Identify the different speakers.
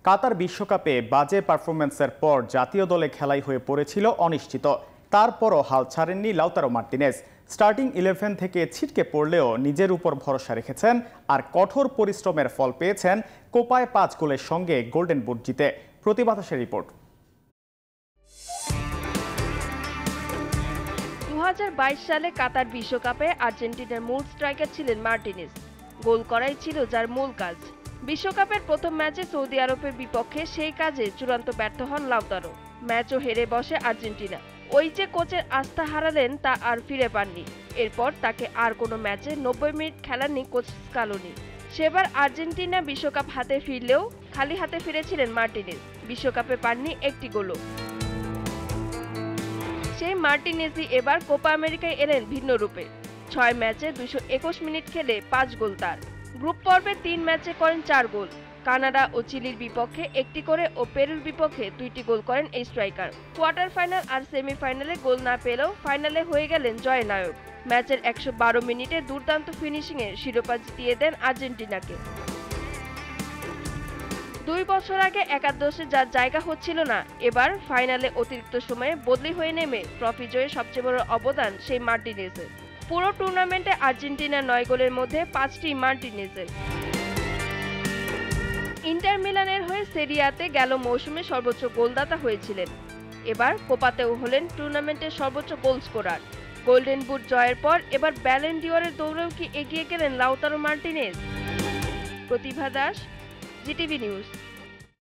Speaker 1: কাতার বিশ্বকাপে বাজে পারফরম্যান্সের পর জাতীয় দলে খেলাই হয়ে পড়েছিল অনিশ্চিত। তারপরও হাল ছাড়েননি লাউতারো মার্টিনেজ। স্টার্টিং 11 থেকে ছিটকে পড়লেও নিজের উপর ভরসা রেখেছেন আর কঠোর পরিশ্রমের ফল পেয়েছেন কোপায় 5 গোলের সঙ্গে গোল্ডেন বুট জিতে। প্রতিবাতাসের রিপোর্ট।
Speaker 2: 2022 সালে কাতার বিশ্বকাপে আর্জেন্টিনার মূল স্ট্রাইকার ছিলেন মার্টিনেজ। গোল করাই ছিল যার মূল কাজ। বিশ্বকাপের প্রথম ম্যাচে সৌদি আরবের বিপক্ষে সেই কাজে চূড়ান্ত ব্যর্থ হন লাউতারো। ম্যাচও হেরে বসে আর্জেন্টিনা। ওই যে কোচের আস্থা হারালেন তা আর ফিরে পাননি। এরপর তাকে আর কোনো ম্যাচে 90 মিনিট খেলাননি কোচ স্কালোনি। সেবার আর্জেন্টিনা বিশ্বকাপ হাতে ফিরলেও খালি হাতে ফিরেছিলেন মার্টিনেজ। বিশ্বকাপে পাননি একটি গোলও। সেই মার্টিনেজই এবার কোপা আমেরিকায় এলেন ভিন্ন রূপে। 6 ম্যাচে 221 মিনিট খেলে 5 গোল তার। গ্রুপ পর্বে 3 ম্যাচে করেন 4 গোল। কানাডা ও চিলির বিপক্ষে একটি করে ও পেরুর বিপক্ষে 2টি গোল করেন এই স্ট্রাইকার। কোয়ার্টার ফাইনাল আর সেমিফাইনালে গোল না পেলেও ফাইনালে হয়ে গেলেন জয়নায়ক। ম্যাচের 112 মিনিটে দুর্দান্ত ফিনিশিংয়ে শিরোপা জিতিয়ে দেন আর্জেন্টিনাকে। 2 বছর আগে একাদশে যার জায়গা হচ্ছিল না, এবার ফাইনালে অতিরিক্ত সময়ে বদলি হয়ে নেমে ট্রফি জয়ে সবচেয়ে বড় অবদান সেই মার্টিনেজের। পুরো টুর্নামেন্টে আর্জেন্টিনার 9 গোলের মধ্যে 5টি মার্টিনেজের। ইন্টার মিলানের হয়ে সেরিয়াতে গেল মৌসুমে সর্বোচ্চ গোলদাতা হয়েছিলেন। এবার কোপাতেও হলেন টুর্নামেন্টের সর্বোচ্চ গোল স্কোরার। গোল্ডেন বুট জয়ের পর এবার ব্যালন ডিওরের দৌড়েও কি এগিয়ে গেলেন লাউতারো মার্টিনেজ? প্রতিভা দাস, জিটিভি নিউজ।